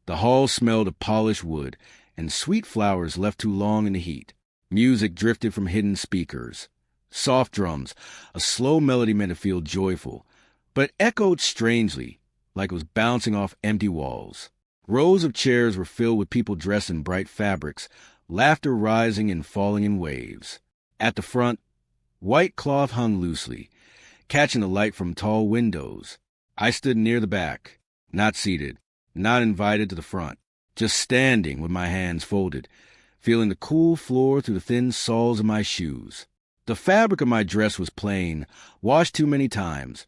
The hall smelled of polished wood and sweet flowers left too long in the heat. Music drifted from hidden speakers. Soft drums, a slow melody meant to feel joyful, but it echoed strangely, like it was bouncing off empty walls. Rows of chairs were filled with people dressed in bright fabrics, laughter rising and falling in waves. At the front, white cloth hung loosely, catching the light from tall windows. I stood near the back, not seated, not invited to the front, just standing with my hands folded, feeling the cool floor through the thin soles of my shoes. The fabric of my dress was plain, washed too many times,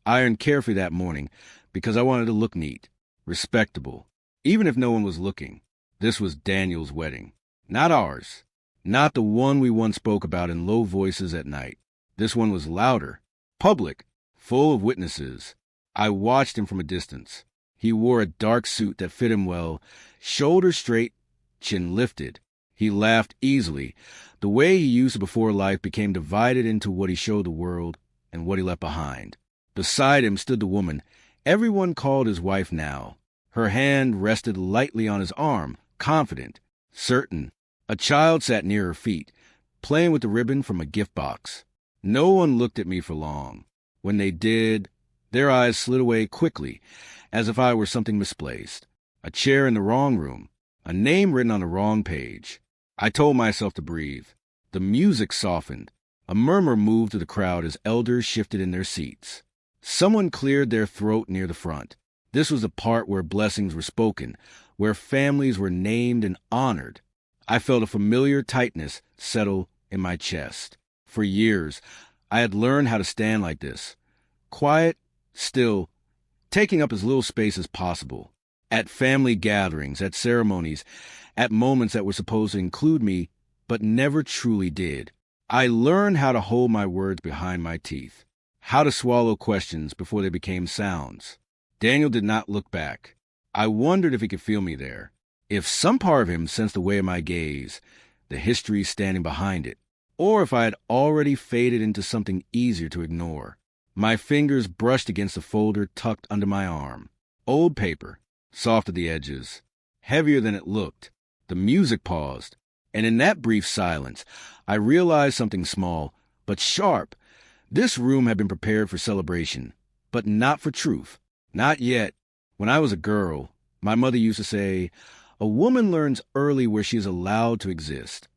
ironed carefully that morning because I wanted to look neat, respectable, even if no one was looking. This was Daniel's wedding, not ours, not the one we once spoke about in low voices at night. This one was louder, public, full of witnesses. I watched him from a distance. He wore a dark suit that fit him well, shoulders straight, chin lifted. He laughed easily. The way he used it before life became divided into what he showed the world and what he left behind. Beside him stood the woman everyone called his wife now. Her hand rested lightly on his arm, confident, certain. A child sat near her feet, playing with the ribbon from a gift box. No one looked at me for long. When they did, their eyes slid away quickly, as if I were something misplaced. A chair in the wrong room, a name written on the wrong page. I told myself to breathe. The music softened. A murmur moved through the crowd as elders shifted in their seats. Someone cleared their throat near the front. This was the part where blessings were spoken, where families were named and honored. I felt a familiar tightness settle in my chest. For years, I had learned how to stand like this. Quiet, still, taking up as little space as possible. At family gatherings, at ceremonies, at moments that were supposed to include me, but never truly did. I learned how to hold my words behind my teeth, how to swallow questions before they became sounds. Daniel did not look back. I wondered if he could feel me there, if some part of him sensed the way of my gaze, the history standing behind it, or if I had already faded into something easier to ignore. My fingers brushed against the folder tucked under my arm. Old paper, soft at the edges, heavier than it looked. The music paused, and in that brief silence, I realized something small, but sharp. This room had been prepared for celebration, but not for truth. Not yet. When I was a girl, my mother used to say, "A woman learns early where she is allowed to exist."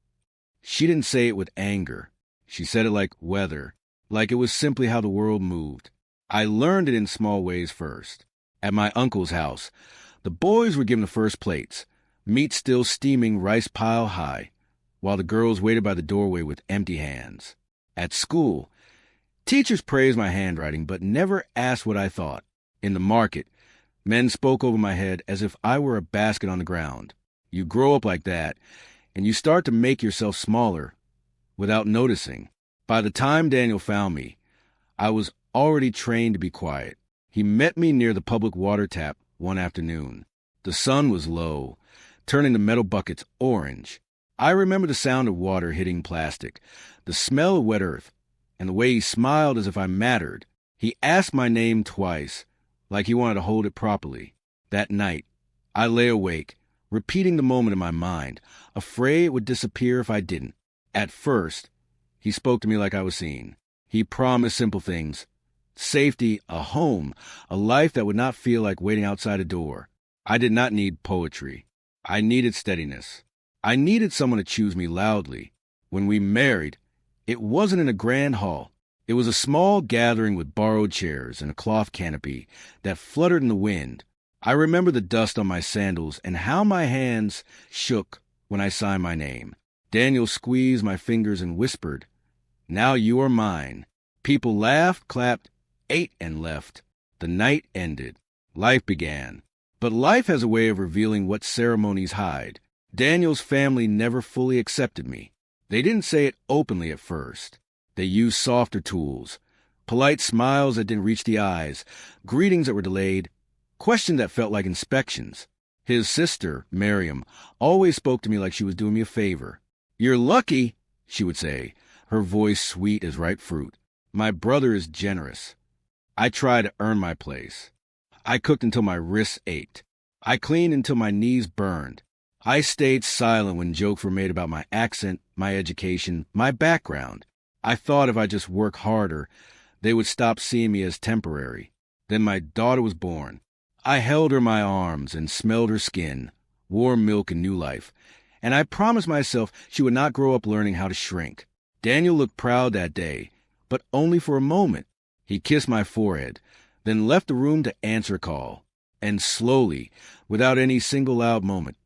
She didn't say it with anger. She said it like weather, like it was simply how the world moved. I learned it in small ways first. At my uncle's house, the boys were given the first plates, meat still steaming rice pile high, while the girls waited by the doorway with empty hands. At school, teachers praised my handwriting but never asked what I thought. In the market, men spoke over my head as if I were a basket on the ground. You grow up like that, and you start to make yourself smaller without noticing. By the time Daniel found me, I was already trained to be quiet. He met me near the public water tap one afternoon. The sun was low, turning the metal buckets orange. I remember the sound of water hitting plastic, the smell of wet earth, and the way he smiled as if I mattered. He asked my name twice, like he wanted to hold it properly. That night, I lay awake, repeating the moment in my mind, afraid it would disappear if I didn't. At first, he spoke to me like I was seen. He promised simple things. Safety, a home, a life that would not feel like waiting outside a door. I did not need poetry. I needed steadiness. I needed someone to choose me loudly. When we married, it wasn't in a grand hall. It was a small gathering with borrowed chairs and a cloth canopy that fluttered in the wind. I remember the dust on my sandals and how my hands shook when I signed my name. Daniel squeezed my fingers and whispered, "Now you are mine." People laughed, clapped, ate, and left. The night ended. Life began. But life has a way of revealing what ceremonies hide. Daniel's family never fully accepted me. They didn't say it openly at first. They used softer tools, polite smiles that didn't reach the eyes, greetings that were delayed, questions that felt like inspections. His sister, Miriam, always spoke to me like she was doing me a favor. "You're lucky," she would say, her voice sweet as ripe fruit. "My brother is generous." I tried to earn my place. I cooked until my wrists ached. I cleaned until my knees burned. I stayed silent when jokes were made about my accent, my education, my background. I thought if I just worked harder, they would stop seeing me as temporary. Then my daughter was born. I held her in my arms and smelled her skin, warm milk and new life. And I promised myself she would not grow up learning how to shrink. Daniel looked proud that day, but only for a moment. He kissed my forehead, then left the room to answer a call. And slowly, without any single loud moment,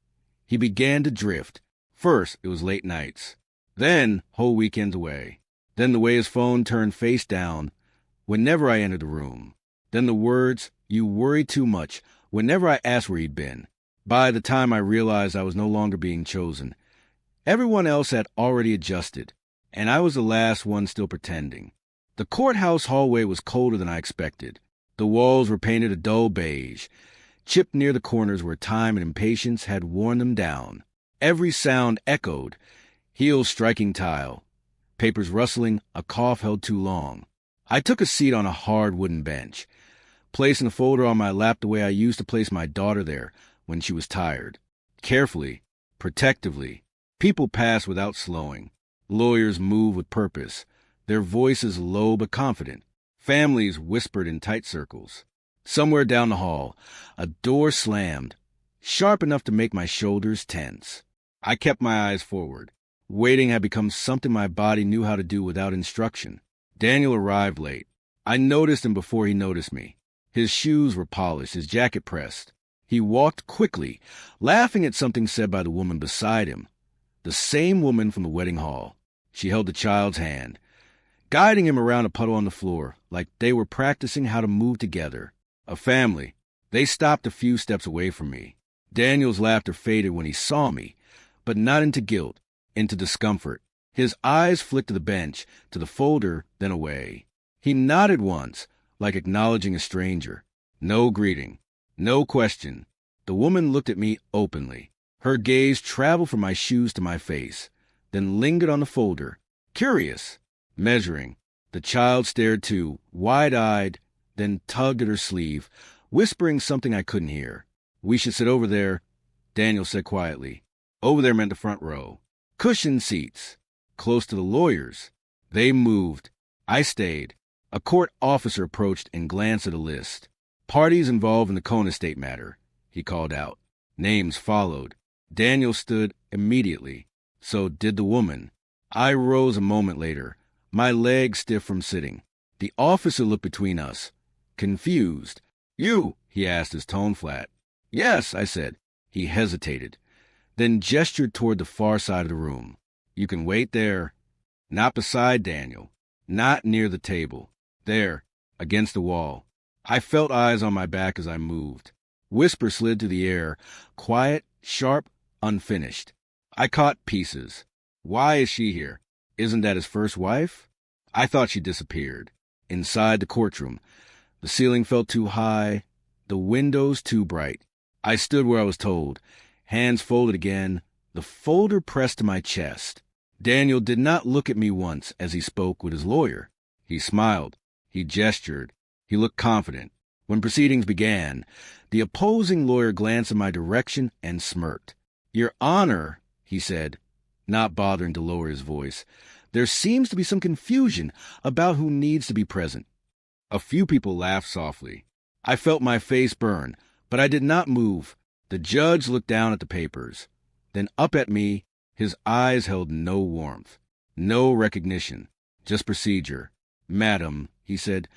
he began to drift. First, it was late nights. Then, whole weekends away. Then the way his phone turned face down whenever I entered the room. Then the words, "You worry too much," whenever I asked where he'd been. By the time I realized I was no longer being chosen, everyone else had already adjusted, and I was the last one still pretending. The courthouse hallway was colder than I expected. The walls were painted a dull beige, chipped near the corners where time and impatience had worn them down. Every sound echoed, heels striking tile, papers rustling, a cough held too long. I took a seat on a hard wooden bench, placing a folder on my lap the way I used to place my daughter there when she was tired. Carefully, protectively, people passed without slowing. Lawyers moved with purpose, their voices low but confident. Families whispered in tight circles. Somewhere down the hall, a door slammed, sharp enough to make my shoulders tense. I kept my eyes forward. Waiting had become something my body knew how to do without instruction. Daniel arrived late. I noticed him before he noticed me. His shoes were polished, his jacket pressed. He walked quickly, laughing at something said by the woman beside him. The same woman from the wedding hall. She held the child's hand, guiding him around a puddle on the floor, like they were practicing how to move together. A family. They stopped a few steps away from me. Daniel's laughter faded when he saw me, but not into guilt, into discomfort. His eyes flicked to the bench, to the folder, then away. He nodded once, like acknowledging a stranger. No greeting. No question. The woman looked at me openly. Her gaze traveled from my shoes to my face, then lingered on the folder. Curious. Measuring. The child stared too, wide-eyed, then tugged at her sleeve, whispering something I couldn't hear. "We should sit over there," Daniel said quietly. Over there meant the front row. Cushioned seats. Close to the lawyers. They moved. I stayed. A court officer approached and glanced at a list. "Parties involved in the Cohn estate matter," he called out. Names followed. Daniel stood immediately. So did the woman. I rose a moment later, my legs stiff from sitting. The officer looked between us, confused. "You?" he asked, his tone flat. "Yes," I said. He hesitated, then gestured toward the far side of the room. "You can wait there." Not beside Daniel. Not near the table. There, against the wall. I felt eyes on my back as I moved. Whisper slid through the air, quiet, sharp, unfinished. I caught pieces. "Why is she here? Isn't that his first wife?" I thought she disappeared. Inside the courtroom, the ceiling felt too high, the windows too bright. I stood where I was told, hands folded again, the folder pressed to my chest. Daniel did not look at me once as he spoke with his lawyer. He smiled. He gestured. He looked confident. When proceedings began, the opposing lawyer glanced in my direction and smirked. "Your Honor," he said, not bothering to lower his voice, "there seems to be some confusion about who needs to be present." A few people laughed softly. I felt my face burn, but I did not move. The judge looked down at the papers, then up at me. His eyes held no warmth, no recognition, just procedure. "Madam," he said,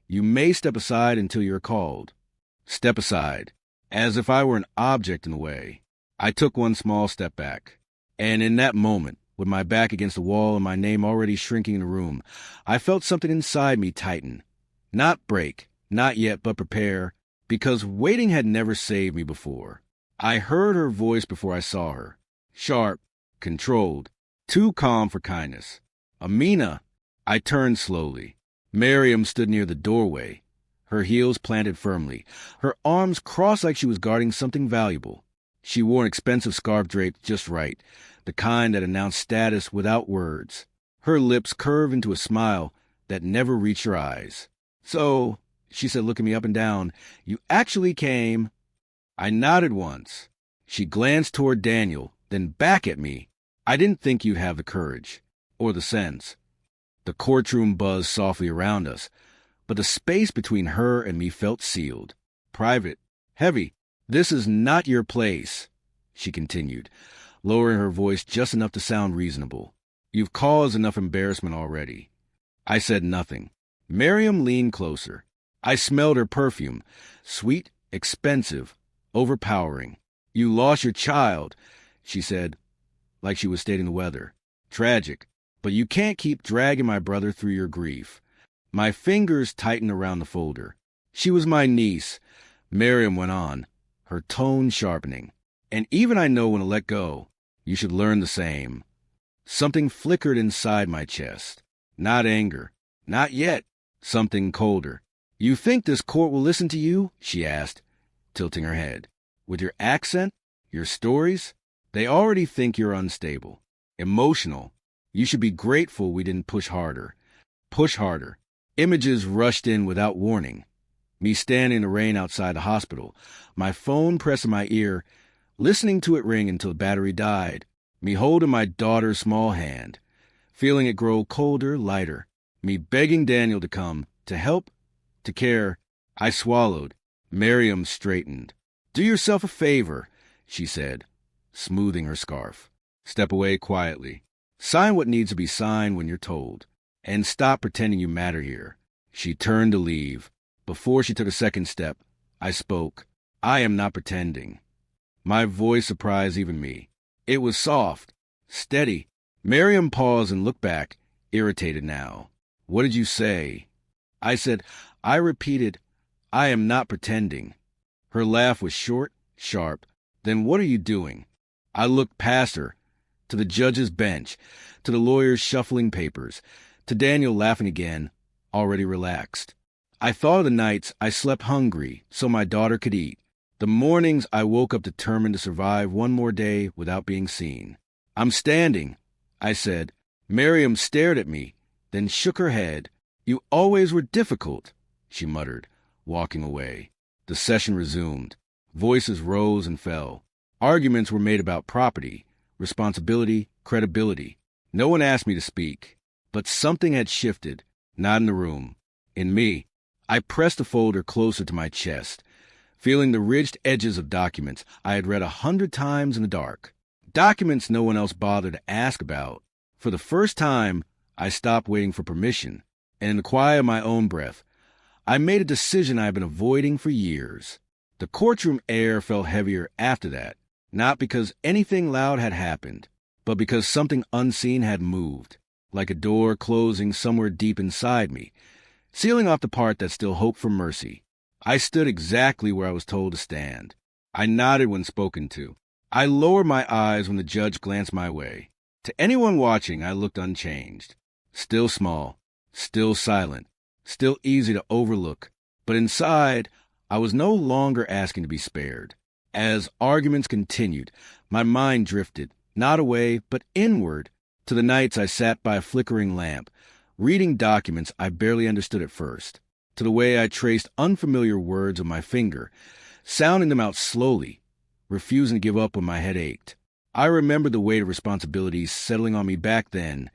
"you may step aside until you're called." Step aside, as if I were an object in the way. I took one small step back, and in that moment, with my back against the wall and my name already shrinking in the room, I felt something inside me tighten. Not break, not yet, but prepare, because waiting had never saved me before. I heard her voice before I saw her. Sharp, controlled, too calm for kindness. "Amina." I turned slowly. Miriam stood near the doorway, her heels planted firmly, her arms crossed like she was guarding something valuable. She wore an expensive scarf draped just right, the kind that announced status without words. Her lips curved into a smile that never reached her eyes. "So," she said, looking me up and down, "you actually came." I nodded once. She glanced toward Daniel, then back at me. I didn't think you'd have the courage, or the sense. The courtroom buzzed softly around us, but the space between her and me felt sealed. Private. Heavy. This is not your place, she continued, lowering her voice just enough to sound reasonable. You've caused enough embarrassment already. I said nothing. Miriam leaned closer. I smelled her perfume. Sweet, expensive, overpowering. You lost your child, she said, like she was stating the weather. Tragic. But you can't keep dragging my brother through your grief. My fingers tightened around the folder. She was my niece, Miriam went on, her tone sharpening. And even I know when to let go. You should learn the same. Something flickered inside my chest. Not anger. Not yet. Something colder. You think this court will listen to you? She asked, tilting her head. With your accent? Your stories? They already think you're unstable. Emotional. You should be grateful we didn't push harder. Push harder. Images rushed in without warning. Me standing in the rain outside the hospital, my phone pressed in my ear, listening to it ring until the battery died. Me holding my daughter's small hand, feeling it grow colder, lighter. Me begging Daniel to come, to help, to care. I swallowed. Miriam straightened. Do yourself a favor, she said, smoothing her scarf. Step away quietly. Sign what needs to be signed when you're told. And stop pretending you matter here. She turned to leave. Before she took a second step, I spoke. I am not pretending. My voice surprised even me. It was soft, steady. Miriam paused and looked back, irritated now. What did you say? I said, I repeated, I am not pretending. Her laugh was short, sharp. Then what are you doing? I looked past her, to the judge's bench, to the lawyers shuffling papers, to Daniel laughing again, already relaxed. I thought of the nights I slept hungry so my daughter could eat. The mornings I woke up determined to survive one more day without being seen. I'm standing, I said. Miriam stared at me, then shook her head. You always were difficult, she muttered, walking away. The session resumed. Voices rose and fell. Arguments were made about property, responsibility, credibility. No one asked me to speak, but something had shifted, not in the room, in me. I pressed the folder closer to my chest, feeling the ridged edges of documents I had read 100 times in the dark. Documents no one else bothered to ask about. For the first time, I stopped waiting for permission, and in the quiet of my own breath, I made a decision I had been avoiding for years. The courtroom air felt heavier after that, not because anything loud had happened, but because something unseen had moved, like a door closing somewhere deep inside me, sealing off the part that still hoped for mercy. I stood exactly where I was told to stand. I nodded when spoken to. I lowered my eyes when the judge glanced my way. To anyone watching, I looked unchanged. Still small, still silent, still easy to overlook. But inside, I was no longer asking to be spared. As arguments continued, my mind drifted, not away, but inward, to the nights I sat by a flickering lamp, reading documents I barely understood at first, to the way I traced unfamiliar words with my finger, sounding them out slowly, refusing to give up when my head ached. I remembered the weight of responsibilities settling on me back then,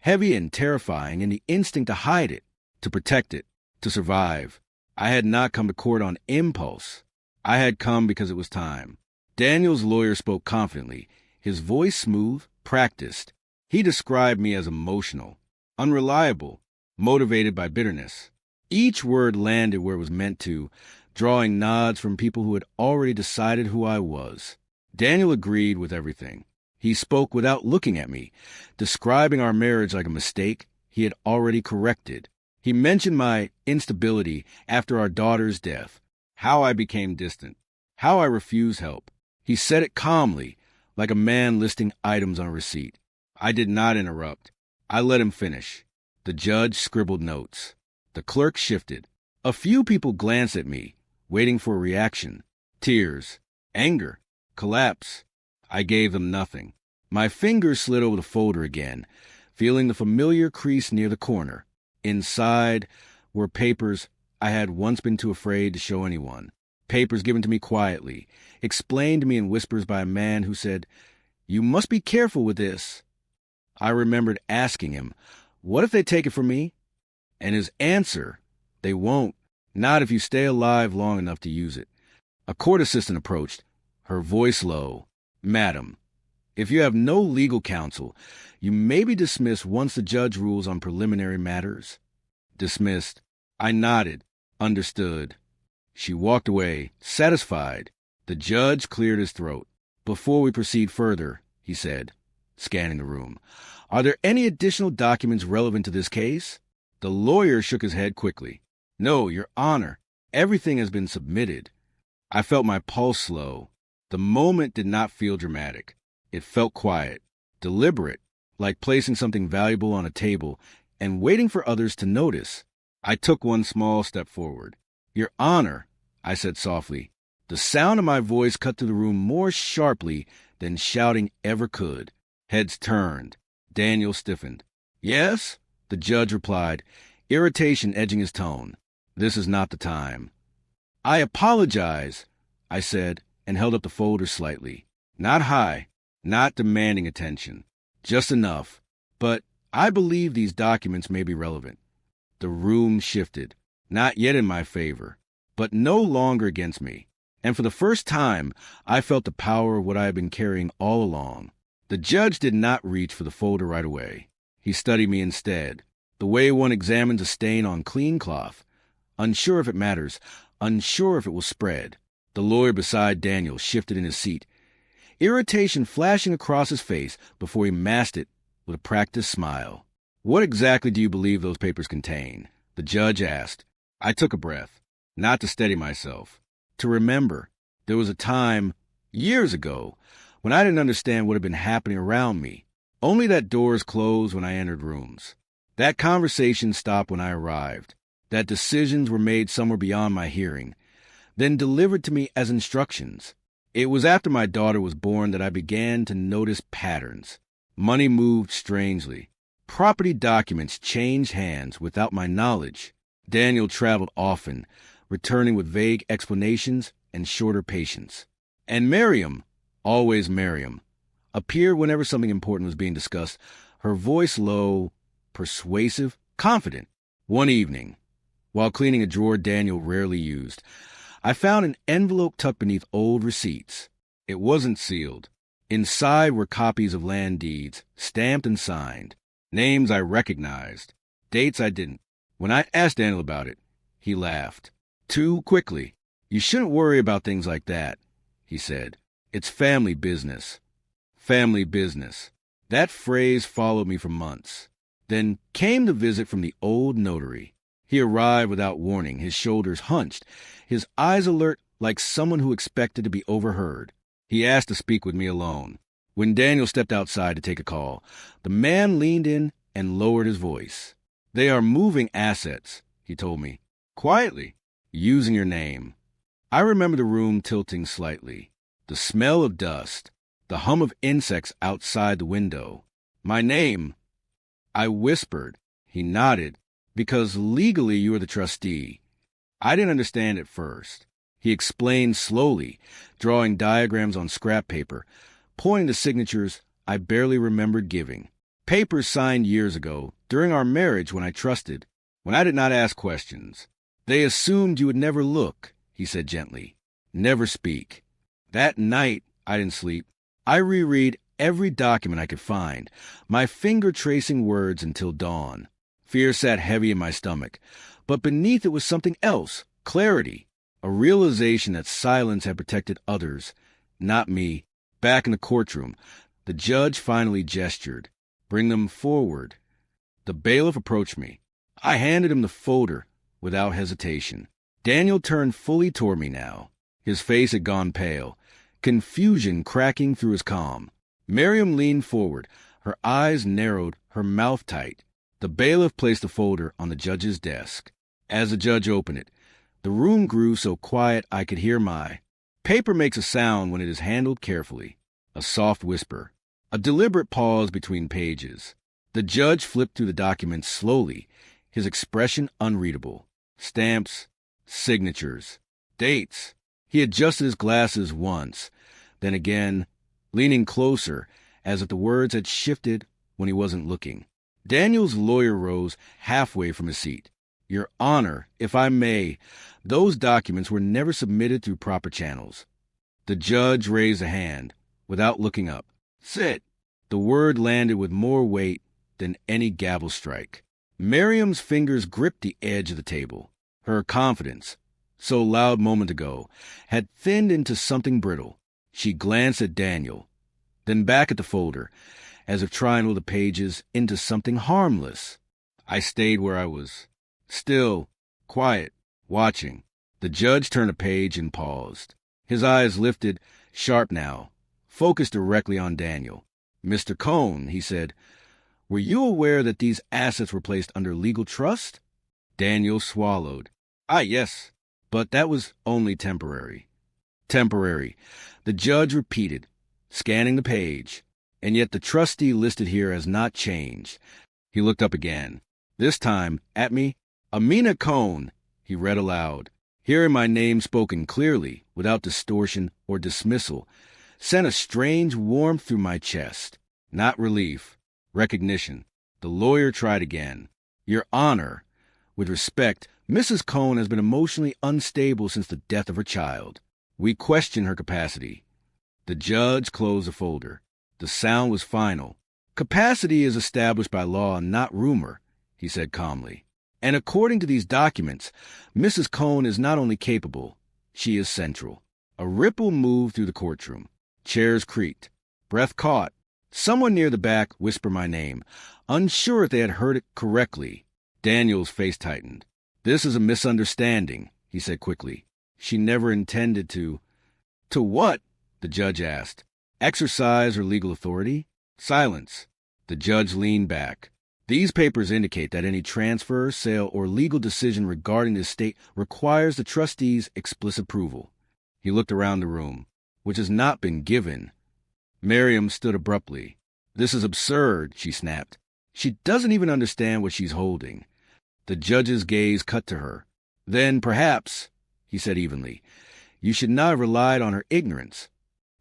heavy and terrifying, and the instinct to hide it, to protect it, to survive. I had not come to court on impulse. I had come because it was time. Daniel's lawyer spoke confidently, his voice smooth, practiced. He described me as emotional, unreliable, motivated by bitterness. Each word landed where it was meant to, drawing nods from people who had already decided who I was. Daniel agreed with everything. He spoke without looking at me, describing our marriage like a mistake he had already corrected. He mentioned my instability after our daughter's death, how I became distant, how I refused help. He said it calmly, like a man listing items on a receipt. I did not interrupt. I let him finish. The judge scribbled notes. The clerk shifted. A few people glanced at me, waiting for a reaction. Tears, anger, collapse. I gave them nothing. My fingers slid over the folder again, feeling the familiar crease near the corner. Inside were papers I had once been too afraid to show anyone. Papers given to me quietly, explained to me in whispers by a man who said, "You must be careful with this." I remembered asking him, "What if they take it from me?" And his answer, "They won't, not if you stay alive long enough to use it." A court assistant approached, her voice low. "Madam, if you have no legal counsel, you may be dismissed once the judge rules on preliminary matters." Dismissed. I nodded, understood. She walked away, satisfied. The judge cleared his throat. "Before we proceed further," he said, scanning the room, "are there any additional documents relevant to this case?" The lawyer shook his head quickly. "No, Your Honor. Everything has been submitted." I felt my pulse slow. The moment did not feel dramatic. It felt quiet, deliberate, like placing something valuable on a table and waiting for others to notice. I took one small step forward. "Your Honor," I said softly. The sound of my voice cut through the room more sharply than shouting ever could. Heads turned. Daniel stiffened. "Yes?" the judge replied, irritation edging his tone. "This is not the time." "I apologize," I said, and held up the folder slightly. Not high, not demanding attention. Just enough. "But I believe these documents may be relevant." The room shifted, not yet in my favor, but no longer against me. And for the first time, I felt the power of what I had been carrying all along. The judge did not reach for the folder right away. He studied me instead, the way one examines a stain on clean cloth, unsure if it matters, unsure if it will spread. The lawyer beside Daniel shifted in his seat, irritation flashing across his face before he masked it with a practiced smile. "What exactly do you believe those papers contain?" the judge asked. I took a breath, not to steady myself, to remember. There was a time, years ago, when I didn't understand what had been happening around me, only that doors closed when I entered rooms, that conversations stopped when I arrived, that decisions were made somewhere beyond my hearing, then delivered to me as instructions. It was after my daughter was born that I began to notice patterns. Money moved strangely. Property documents changed hands without my knowledge. Daniel traveled often, returning with vague explanations and shorter patience. And Miriam, always Miriam, appeared whenever something important was being discussed, her voice low, persuasive, confident. One evening, while cleaning a drawer Daniel rarely used, I found an envelope tucked beneath old receipts. It wasn't sealed. Inside were copies of land deeds, stamped and signed, names I recognized, dates I didn't. When I asked Daniel about it, he laughed. Too quickly. "You shouldn't worry about things like that," he said. "It's family business." Family business. That phrase followed me for months. Then came the visit from the old notary. He arrived without warning, his shoulders hunched, his eyes alert like someone who expected to be overheard. He asked to speak with me alone. When Daniel stepped outside to take a call, the man leaned in and lowered his voice. "They are moving assets," he told me, quietly, "using your name." I remember the room tilting slightly, the smell of dust, the hum of insects outside the window. "My name," I whispered. He nodded. "Because legally you are the trustee." I didn't understand at first. He explained slowly, drawing diagrams on scrap paper, pointing to signatures I barely remembered giving. Papers signed years ago, during our marriage when I trusted, when I did not ask questions. "They assumed you would never look," he said gently, "never speak." That night, I didn't sleep. I reread every document I could find, my finger tracing words until dawn. Fear sat heavy in my stomach, but beneath it was something else, clarity, a realization that silence had protected others, not me. Back in the courtroom, the judge finally gestured. "Bring them forward." The bailiff approached me. I handed him the folder without hesitation. Daniel turned fully toward me now. His face had gone pale, confusion cracking through his calm. Miriam leaned forward, her eyes narrowed, her mouth tight. The bailiff placed the folder on the judge's desk. As the judge opened it, the room grew so quiet I could hear my. Paper makes a sound when it is handled carefully. A soft whisper. A deliberate pause between pages. The judge flipped through the documents slowly, his expression unreadable. Stamps, signatures, dates. He adjusted his glasses once, then again, leaning closer, as if the words had shifted when he wasn't looking. Daniel's lawyer rose halfway from his seat. Your Honor, if I may, those documents were never submitted through proper channels. The judge raised a hand, without looking up. Sit. The word landed with more weight than any gavel strike. Miriam's fingers gripped the edge of the table. Her confidence, so loud a moment ago, had thinned into something brittle. She glanced at Daniel, then back at the folder, as if trying to roll the pages into something harmless. I stayed where I was, still, quiet, watching. The judge turned a page and paused. His eyes lifted, sharp now, focused directly on Daniel. Mr. Cohn, he said, were you aware that these assets were placed under legal trust? Daniel swallowed. Yes, but that was only temporary. Temporary, the judge repeated, scanning the page, and yet the trustee listed here has not changed. He looked up again, this time at me. Amina Cohn, he read aloud, hearing my name spoken clearly, without distortion or dismissal, sent a strange warmth through my chest. Not relief, recognition. The lawyer tried again. Your Honor, with respect, Mrs. Cohn has been emotionally unstable since the death of her child. We question her capacity. The judge closed the folder. The sound was final. Capacity is established by law, not rumor, he said calmly. And according to these documents, Mrs. Cohn is not only capable, she is central. A ripple moved through the courtroom. Chairs creaked. Breath caught. Someone near the back whispered my name, unsure if they had heard it correctly. Daniel's face tightened. This is a misunderstanding, he said quickly. She never intended to... To what? The judge asked. Exercise her legal authority? Silence. The judge leaned back. These papers indicate that any transfer, sale, or legal decision regarding the estate requires the trustee's explicit approval. He looked around the room, which has not been given. Miriam stood abruptly. This is absurd, she snapped. She doesn't even understand what she's holding. The judge's gaze cut to her. Then, perhaps, he said evenly, you should not have relied on her ignorance.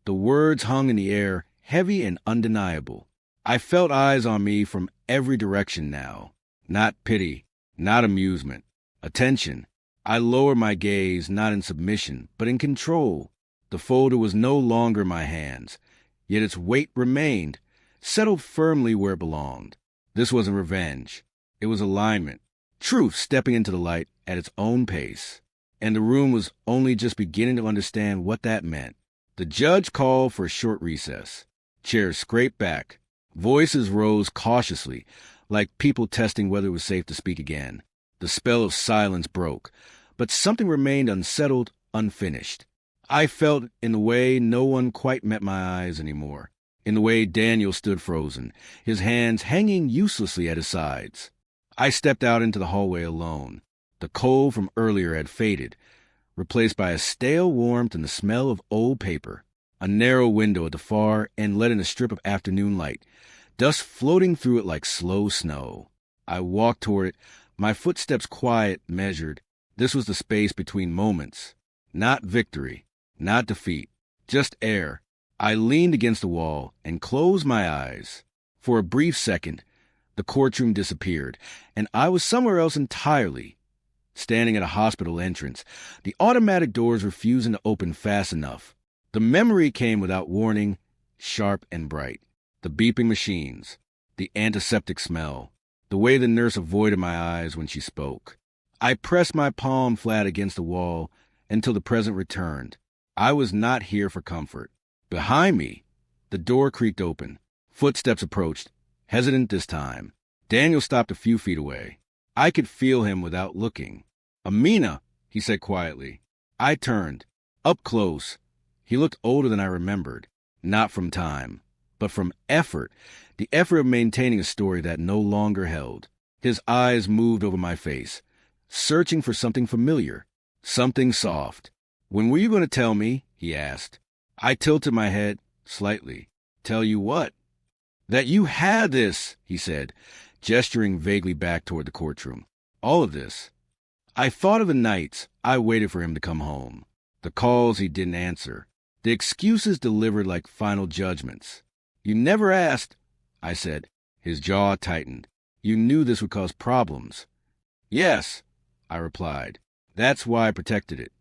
The words hung in the air, heavy and undeniable. I felt eyes on me from every direction now. Not pity, not amusement. Attention. I lowered my gaze, not in submission, but in control. The folder was no longer in my hands, yet its weight remained, settled firmly where it belonged. This wasn't revenge. It was alignment. Truth stepping into the light at its own pace. And the room was only just beginning to understand what that meant. The judge called for a short recess. Chairs scraped back. Voices rose cautiously, like people testing whether it was safe to speak again. The spell of silence broke, but something remained unsettled, unfinished. I felt in the way no one quite met my eyes anymore, in the way Daniel stood frozen, his hands hanging uselessly at his sides. I stepped out into the hallway alone. The cold from earlier had faded, replaced by a stale warmth and the smell of old paper. A narrow window at the far end let in a strip of afternoon light, dust floating through it like slow snow. I walked toward it, my footsteps quiet, measured. This was the space between moments. Not victory, not defeat, just air. I leaned against the wall and closed my eyes. For a brief second, the courtroom disappeared, and I was somewhere else entirely. Standing at a hospital entrance, the automatic doors refusing to open fast enough. The memory came without warning, sharp and bright. The beeping machines, the antiseptic smell, the way the nurse avoided my eyes when she spoke. I pressed my palm flat against the wall until the present returned. I was not here for comfort. Behind me, the door creaked open. Footsteps approached, hesitant this time. Daniel stopped a few feet away. I could feel him without looking. Amina, he said quietly. I turned. Up close. He looked older than I remembered. Not from time, but from effort. The effort of maintaining a story that no longer held. His eyes moved over my face, searching for something familiar, something soft. When were you going to tell me? He asked. I tilted my head slightly. Tell you what? That you had this, he said, gesturing vaguely back toward the courtroom. All of this. I thought of the nights I waited for him to come home. The calls he didn't answer. The excuses delivered like final judgments. "You never asked," I said. His jaw tightened. "You knew this would cause problems." "Yes," I replied. "That's why I protected it."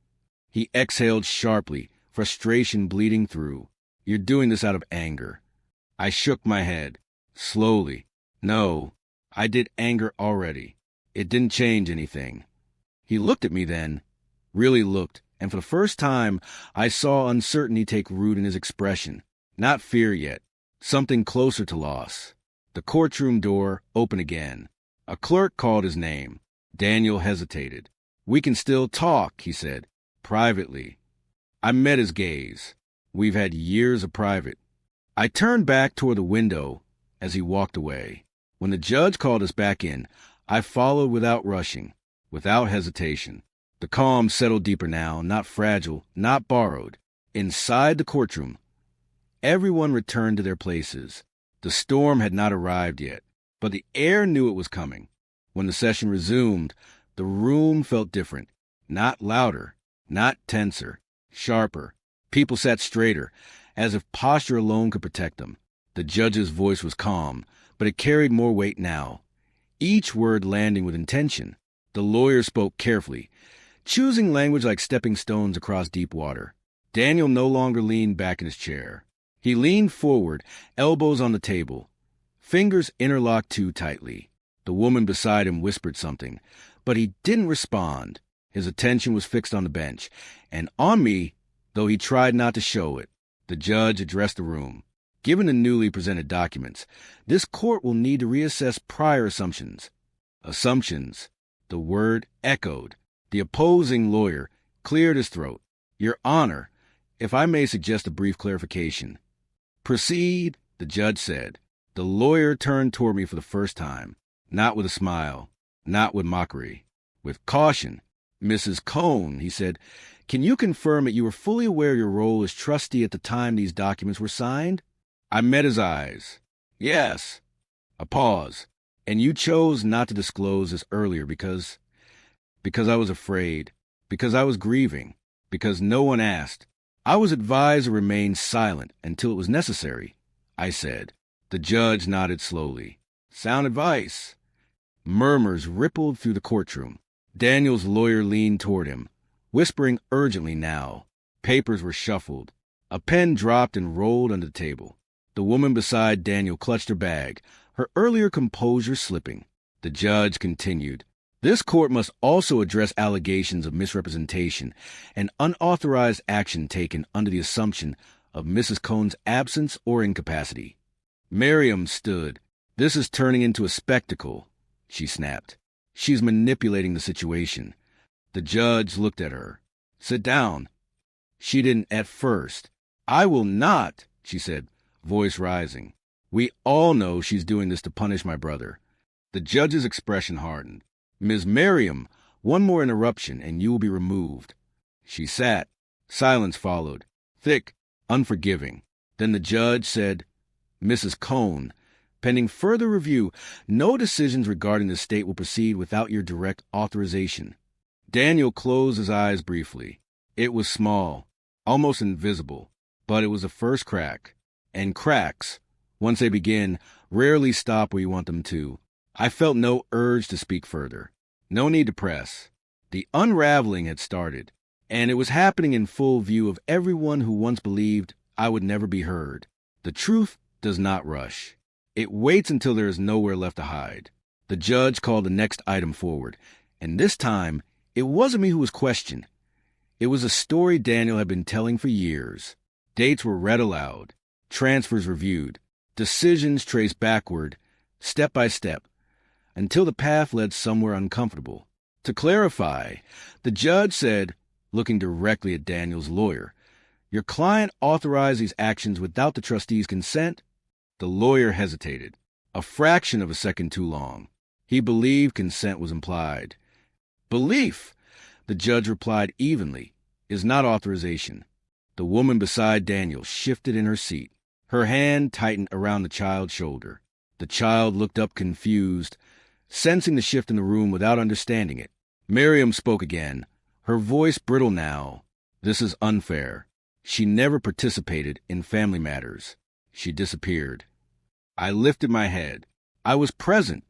He exhaled sharply, frustration bleeding through. "You're doing this out of anger." I shook my head. Slowly. "No, I did anger already. It didn't change anything." He looked at me then, really looked, and for the first time I saw uncertainty take root in his expression. Not fear yet. Something closer to loss. The courtroom door opened again. A clerk called his name. Daniel hesitated. "We can still talk," he said, "privately." I met his gaze. We've had years of private. I turned back toward the window as he walked away. When the judge called us back in, I followed without rushing, without hesitation. The calm settled deeper now, not fragile, not borrowed. Inside the courtroom, everyone returned to their places. The storm had not arrived yet, but the air knew it was coming. When the session resumed, the room felt different. Not louder, not tenser, sharper. People sat straighter, as if posture alone could protect them. The judge's voice was calm, but it carried more weight now, each word landing with intention. The lawyer spoke carefully, choosing language like stepping stones across deep water. Daniel no longer leaned back in his chair. He leaned forward, elbows on the table, fingers interlocked too tightly. The woman beside him whispered something, but he didn't respond. His attention was fixed on the bench, and on me, though he tried not to show it. The judge addressed the room. "Given the newly presented documents, this court will need to reassess prior assumptions." Assumptions. The word echoed. The opposing lawyer cleared his throat. "Your Honor, if I may suggest a brief clarification." "Proceed," the judge said. The lawyer turned toward me for the first time, not with a smile, not with mockery, with caution. "Mrs. Cohn," he said, "can you confirm that you were fully aware your role as trustee at the time these documents were signed?" I met his eyes. "Yes." A pause. "And you chose not to disclose this earlier because I was afraid, because I was grieving, because no one asked. I was advised to remain silent until it was necessary," I said. The judge nodded slowly. "Sound advice." Murmurs rippled through the courtroom. Daniel's lawyer leaned toward him, whispering urgently now. Papers were shuffled. A pen dropped and rolled under the table. The woman beside Daniel clutched her bag, her earlier composure slipping. The judge continued. "This court must also address allegations of misrepresentation and unauthorized action taken under the assumption of Mrs. Cohn's absence or incapacity." Miriam stood. "This is turning into a spectacle," she snapped. "She's manipulating the situation." The judge looked at her. "Sit down." She didn't at first. "I will not," she said, voice rising. "We all know she's doing this to punish my brother." The judge's expression hardened. "Ms. Miriam, one more interruption and you will be removed." She sat. Silence followed, thick, unforgiving. Then the judge said, "Mrs. Cohn, pending further review, no decisions regarding the state will proceed without your direct authorization." Daniel closed his eyes briefly. It was small, almost invisible, but it was the first crack. And cracks, once they begin, rarely stop where you want them to. I felt no urge to speak further. No need to press. The unraveling had started, and it was happening in full view of everyone who once believed I would never be heard. The truth does not rush. It waits until there is nowhere left to hide. The judge called the next item forward, and this time, it wasn't me who was questioned. It was a story Daniel had been telling for years. Dates were read aloud, transfers reviewed, decisions traced backward, step by step, until the path led somewhere uncomfortable. To clarify, the judge said, looking directly at Daniel's lawyer, "Your client authorized these actions without the trustee's consent?" The lawyer hesitated, a fraction of a second too long. He believed consent was implied. "Belief," the judge replied evenly, "is not authorization." The woman beside Daniel shifted in her seat. Her hand tightened around the child's shoulder. The child looked up confused, sensing the shift in the room without understanding it. Miriam spoke again, her voice brittle now. This is unfair. She never participated in family matters. She disappeared. I lifted my head. I was present,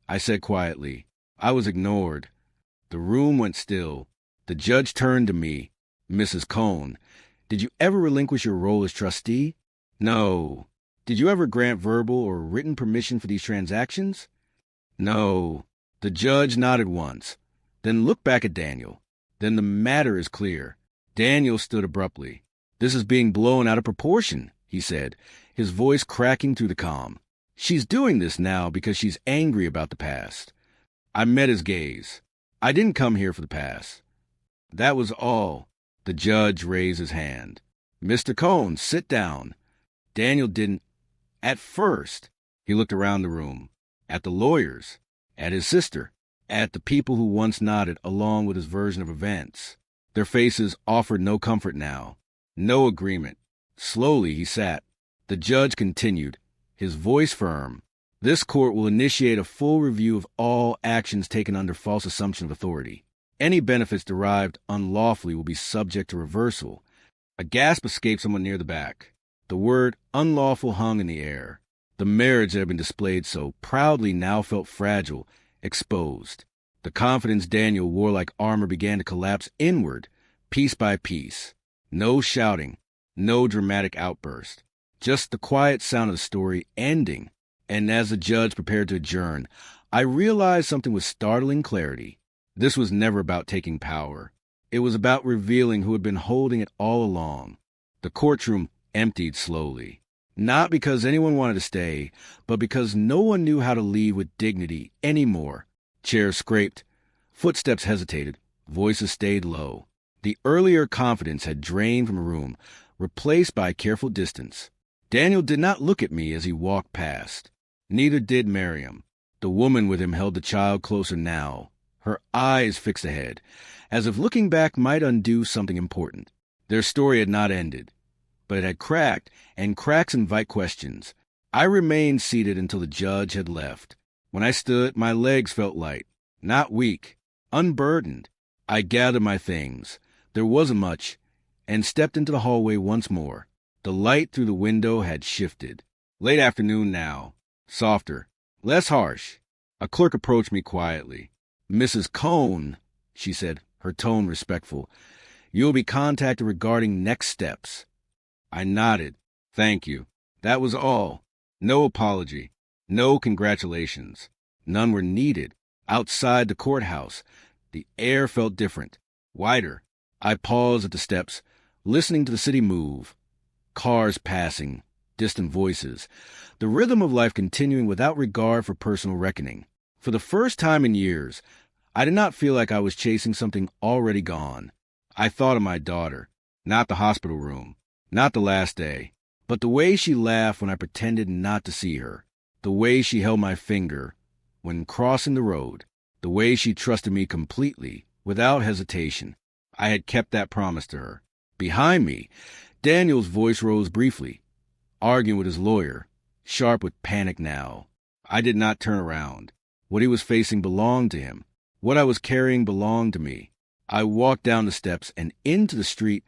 I said quietly. I was ignored. The room went still. The judge turned to me. Mrs. Cohn, did you ever relinquish your role as trustee? No. Did you ever grant verbal or written permission for these transactions? No. The judge nodded once, then looked back at Daniel. Then the matter is clear. Daniel stood abruptly. This is being blown out of proportion, he said, his voice cracking through the calm. She's doing this now because she's angry about the past. I met his gaze. I didn't come here for the past. That was all. The judge raised his hand. Mr. Cohn, sit down. Daniel didn't. At first, he looked around the room, at the lawyers, at his sister, at the people who once nodded along with his version of events. Their faces offered no comfort now, no agreement. Slowly he sat. The judge continued, his voice firm. This court will initiate a full review of all actions taken under false assumption of authority. Any benefits derived unlawfully will be subject to reversal. A gasp escaped someone near the back. The word unlawful hung in the air. The marriage that had been displayed so proudly now felt fragile, exposed. The confidence Daniel wore like armor began to collapse inward, piece by piece. No shouting, no dramatic outburst. Just the quiet sound of the story ending. And as the judge prepared to adjourn, I realized something with startling clarity. This was never about taking power. It was about revealing who had been holding it all along. The courtroom emptied slowly. Not because anyone wanted to stay, but because no one knew how to leave with dignity anymore. Chairs scraped. Footsteps hesitated. Voices stayed low. The earlier confidence had drained from the room, replaced by careful distance. Daniel did not look at me as he walked past. Neither did Miriam. The woman with him held the child closer now, her eyes fixed ahead, as if looking back might undo something important. Their story had not ended, but it had cracked, and cracks invite questions. I remained seated until the judge had left. When I stood, my legs felt light, not weak, unburdened. I gathered my things. There wasn't much, and stepped into the hallway once more. The light through the window had shifted. Late afternoon now, softer, less harsh. A clerk approached me quietly. Mrs. Cohn, she said, her tone respectful, you will be contacted regarding next steps. I nodded. Thank you. That was all. No apology. No congratulations. None were needed. Outside the courthouse, the air felt different, wider. I paused at the steps, listening to the city move. Cars passing, distant voices, the rhythm of life continuing without regard for personal reckoning. For the first time in years, I did not feel like I was chasing something already gone. I thought of my daughter, not the hospital room, not the last day, but the way she laughed when I pretended not to see her, the way she held my finger when crossing the road, the way she trusted me completely, without hesitation. I had kept that promise to her. Behind me, Daniel's voice rose briefly, arguing with his lawyer, sharp with panic now. I did not turn around. What he was facing belonged to him. What I was carrying belonged to me. I walked down the steps and into the street,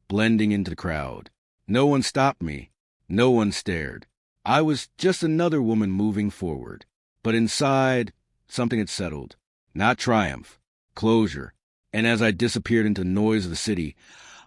blending into the crowd. No one stopped me. No one stared. I was just another woman moving forward. But inside, something had settled. Not triumph, closure. And as I disappeared into the noise of the city,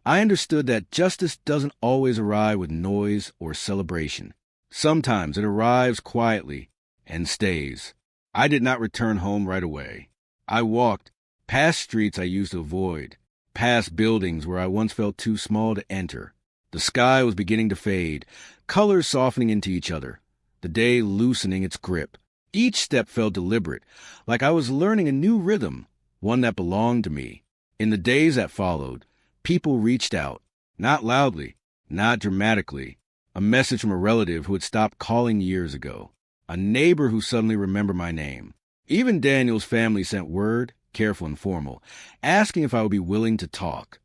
I understood that justice doesn't always arrive with noise or celebration. Sometimes it arrives quietly and stays. I did not return home right away. I walked past streets I used to avoid, past buildings where I once felt too small to enter. The sky was beginning to fade, colors softening into each other, the day loosening its grip. Each step felt deliberate, like I was learning a new rhythm, one that belonged to me. In the days that followed, people reached out, not loudly, not dramatically. A message from a relative who had stopped calling years ago. A neighbor who suddenly remembered my name. Even Daniel's family sent word, careful and formal, asking if I would be willing to talk.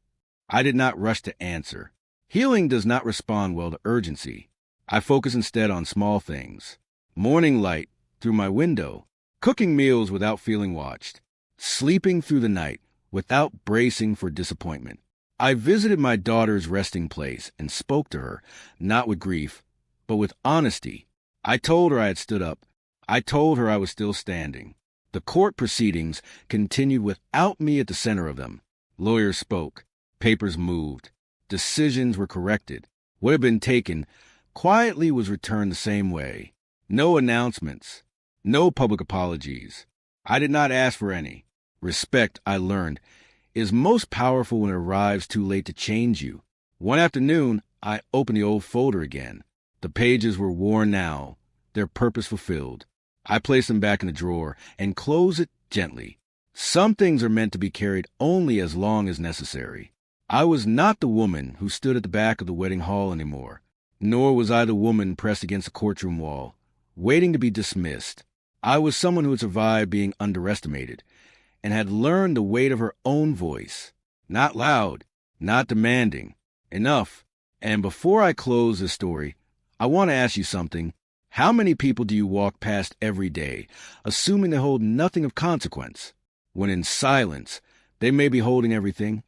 I did not rush to answer. Healing does not respond well to urgency. I focus instead on small things. Morning light through my window. Cooking meals without feeling watched. Sleeping through the night without bracing for disappointment. I visited my daughter's resting place and spoke to her, not with grief, but with honesty. I told her I had stood up. I told her I was still standing. The court proceedings continued without me at the center of them. Lawyers spoke. Papers moved. Decisions were corrected. What had been taken quietly was returned the same way. No announcements. No public apologies. I did not ask for any. Respect, I learned, is most powerful when it arrives too late to change you. One afternoon, I opened the old folder again. The pages were worn now, their purpose fulfilled. I placed them back in the drawer and closed it gently. Some things are meant to be carried only as long as necessary. I was not the woman who stood at the back of the wedding hall anymore, nor was I the woman pressed against the courtroom wall, waiting to be dismissed. I was someone who had survived being underestimated and had learned the weight of her own voice. Not loud, not demanding. Enough. And before I close this story, I want to ask you something. How many people do you walk past every day, assuming they hold nothing of consequence, when in silence they may be holding everything?